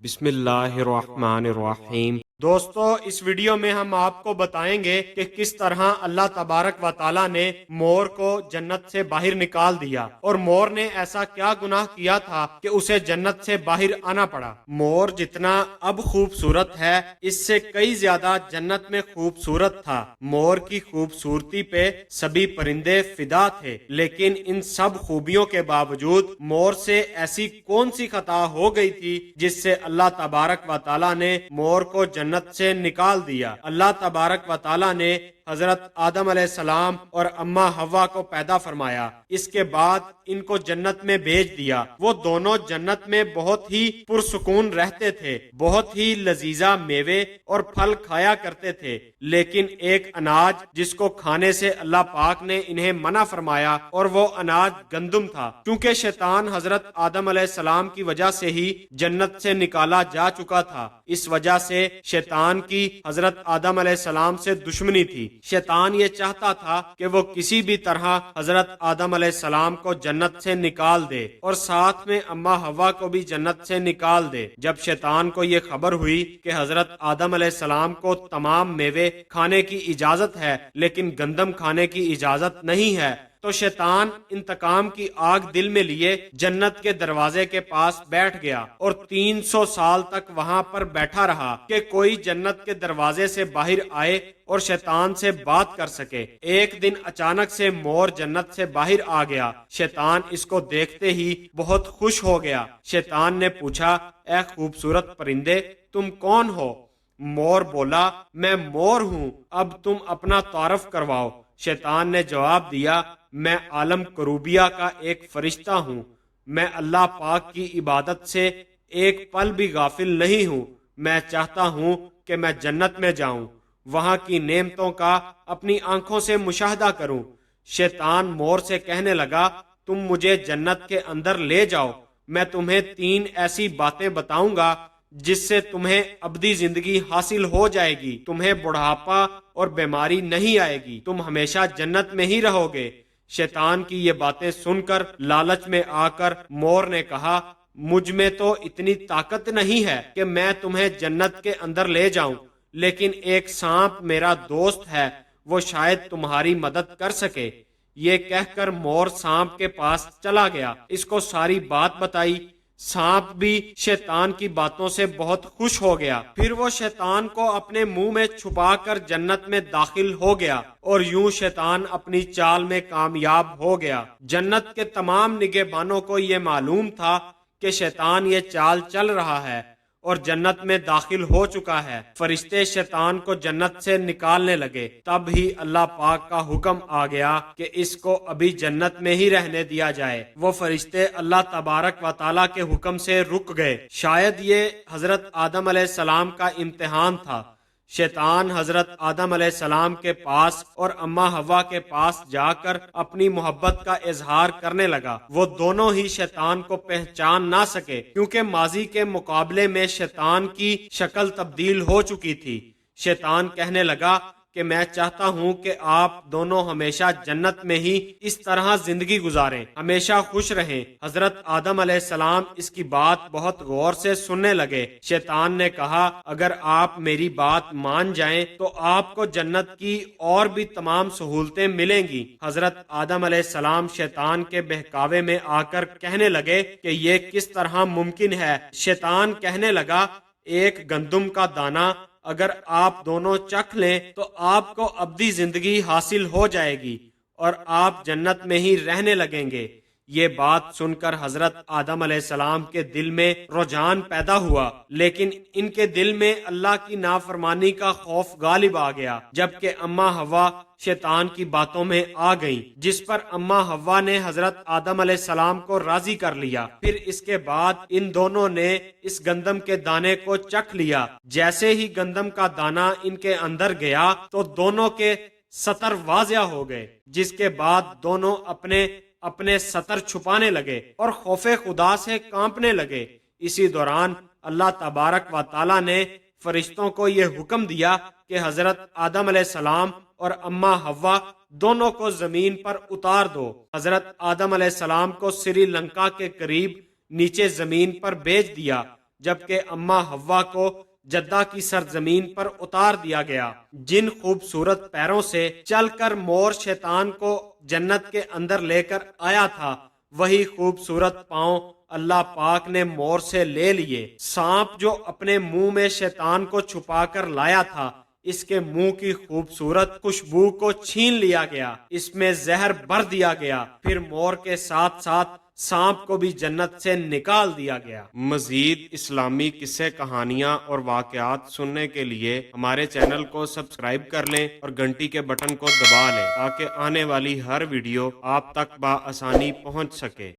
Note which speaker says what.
Speaker 1: بسم اللہ الرحمن الرحیم۔ دوستو، اس ویڈیو میں ہم آپ کو بتائیں گے کہ کس طرح اللہ تبارک و تعالیٰ نے مور کو جنت سے باہر نکال دیا، اور مور نے ایسا کیا گناہ کیا تھا کہ اسے جنت سے باہر آنا پڑا۔ مور جتنا اب خوبصورت ہے، اس سے کئی زیادہ جنت میں خوبصورت تھا۔ مور کی خوبصورتی پہ سبھی پرندے فدا تھے، لیکن ان سب خوبیوں کے باوجود مور سے ایسی کون سی خطا ہو گئی تھی جس سے اللہ تبارک و تعالیٰ نے مور کو جنت سے نکال دیا۔ اللہ تبارک و تعالیٰ نے حضرت آدم علیہ السلام اور اماں حوا کو پیدا فرمایا، اس کے بعد ان کو جنت میں بھیج دیا۔ وہ دونوں جنت میں بہت ہی پرسکون رہتے تھے، بہت ہی لذیذہ میوے اور پھل کھایا کرتے تھے، لیکن ایک اناج جس کو کھانے سے اللہ پاک نے انہیں منع فرمایا، اور وہ اناج گندم تھا۔ کیونکہ شیطان حضرت آدم علیہ السلام کی وجہ سے ہی جنت سے نکالا جا چکا تھا، اس وجہ سے شیطان کی حضرت آدم علیہ السلام سے دشمنی تھی۔ شیطان یہ چاہتا تھا کہ وہ کسی بھی طرح حضرت آدم علیہ السلام کو جنت سے نکال دے، اور ساتھ میں اماں حوا کو بھی جنت سے نکال دے۔ جب شیطان کو یہ خبر ہوئی کہ حضرت آدم علیہ السلام کو تمام میوے کھانے کی اجازت ہے لیکن گندم کھانے کی اجازت نہیں ہے، تو شیطان انتقام کی آگ دل میں لیے جنت کے دروازے کے پاس بیٹھ گیا، اور 300 سال تک وہاں پر بیٹھا رہا کہ کوئی جنت کے دروازے سے باہر آئے اور شیطان سے بات کر سکے۔ ایک دن اچانک سے مور جنت سے باہر آ گیا۔ شیطان اس کو دیکھتے ہی بہت خوش ہو گیا۔ شیطان نے پوچھا، اے خوبصورت پرندے، تم کون ہو؟ مور بولا، میں مور ہوں، اب تم اپنا تعارف کرواؤ۔ شیطان نے جواب دیا، میں عالم کروبیہ کا ایک فرشتہ ہوں، میں اللہ پاک کی عبادت سے ایک پل بھی غافل نہیں ہوں۔ میں چاہتا ہوں کہ میں جنت میں جاؤں، وہاں کی نعمتوں کا اپنی آنکھوں سے مشاہدہ کروں۔ شیطان مور سے کہنے لگا، تم مجھے جنت کے اندر لے جاؤ، میں تمہیں 3 ایسی باتیں بتاؤں گا جس سے تمہیں ابدی زندگی حاصل ہو جائے گی، تمہیں بڑھاپا اور بیماری نہیں آئے گی، تم ہمیشہ جنت میں ہی رہو گے۔ شیطان کی یہ باتیں سن کر لالچ میں آ کر مور نے کہا، مجھ میں تو اتنی طاقت نہیں ہے کہ میں تمہیں جنت کے اندر لے جاؤں، لیکن ایک سانپ میرا دوست ہے، وہ شاید تمہاری مدد کر سکے۔ یہ کہہ کر مور سانپ کے پاس چلا گیا، اس کو ساری بات بتائی۔ سانپ بھی شیطان کی باتوں سے بہت خوش ہو گیا، پھر وہ شیطان کو اپنے منہ میں چھپا کر جنت میں داخل ہو گیا، اور یوں شیطان اپنی چال میں کامیاب ہو گیا۔ جنت کے تمام نگہبانوں کو یہ معلوم تھا کہ شیطان یہ چال چل رہا ہے اور جنت میں داخل ہو چکا ہے۔ فرشتے شیطان کو جنت سے نکالنے لگے، تب ہی اللہ پاک کا حکم آ گیا کہ اس کو ابھی جنت میں ہی رہنے دیا جائے۔ وہ فرشتے اللہ تبارک و تعالیٰ کے حکم سے رک گئے۔ شاید یہ حضرت آدم علیہ السلام کا امتحان تھا۔ شیطان حضرت آدم علیہ السلام کے پاس اور اماں حوا کے پاس جا کر اپنی محبت کا اظہار کرنے لگا۔ وہ دونوں ہی شیطان کو پہچان نہ سکے، کیونکہ ماضی کے مقابلے میں شیطان کی شکل تبدیل ہو چکی تھی۔ شیطان کہنے لگا کہ میں چاہتا ہوں کہ آپ دونوں ہمیشہ جنت میں ہی اس طرح زندگی گزاریں، ہمیشہ خوش رہیں۔ حضرت آدم علیہ السلام اس کی بات بہت غور سے سننے لگے۔ شیطان نے کہا، اگر آپ میری بات مان جائیں تو آپ کو جنت کی اور بھی تمام سہولتیں ملیں گی۔ حضرت آدم علیہ السلام شیطان کے بہکاوے میں آ کر کہنے لگے کہ یہ کس طرح ممکن ہے۔ شیطان کہنے لگا، ایک گندم کا دانہ اگر آپ دونوں چکھ لیں تو آپ کو ابدی زندگی حاصل ہو جائے گی اور آپ جنت میں ہی رہنے لگیں گے۔ یہ بات سن کر حضرت آدم علیہ السلام کے دل میں رجحان پیدا ہوا، لیکن ان کے دل میں اللہ کی نافرمانی کا خوف غالب آ گیا، جبکہ اماں حوا شیطان کی باتوں میں آ گئیں، جس پر اماں حوا نے حضرت آدم علیہ السلام کو راضی کر لیا۔ پھر اس کے بعد ان دونوں نے اس گندم کے دانے کو چکھ لیا۔ جیسے ہی گندم کا دانہ ان کے اندر گیا تو دونوں کے سطر واضح ہو گئے، جس کے بعد دونوں اپنے سطر چھپانے لگے اور خوف خدا سے کانپنے لگے۔ اسی دوران اللہ تبارک و تعالیٰ نے فرشتوں کو یہ حکم دیا کہ حضرت آدم علیہ السلام اور اماں حوا دونوں کو زمین پر اتار دو۔ حضرت آدم علیہ السلام کو سری لنکا کے قریب نیچے زمین پر بھیج دیا۔ جبکہ اما حوا کو جدہ کی سرزمین پر اتار دیا گیا۔ جن خوبصورت پیروں سے چل کر مور شیطان کو جنت کے اندر لے کر آیا تھا، وہی خوبصورت پاؤں اللہ پاک نے مور سے لے لیے۔ سانپ جو اپنے منہ میں شیطان کو چھپا کر لایا تھا، اس کے منہ کی خوبصورت خوشبو کو چھین لیا گیا، اس میں زہر بھر دیا گیا، پھر مور کے ساتھ ساتھ سانپ کو بھی جنت سے نکال دیا گیا۔ مزید اسلامی قصے، کہانیاں اور واقعات سننے کے لیے ہمارے چینل کو سبسکرائب کر لیں اور گھنٹی کے بٹن کو دبا لیں تاکہ آنے والی ہر ویڈیو آپ تک بآسانی پہنچ سکے۔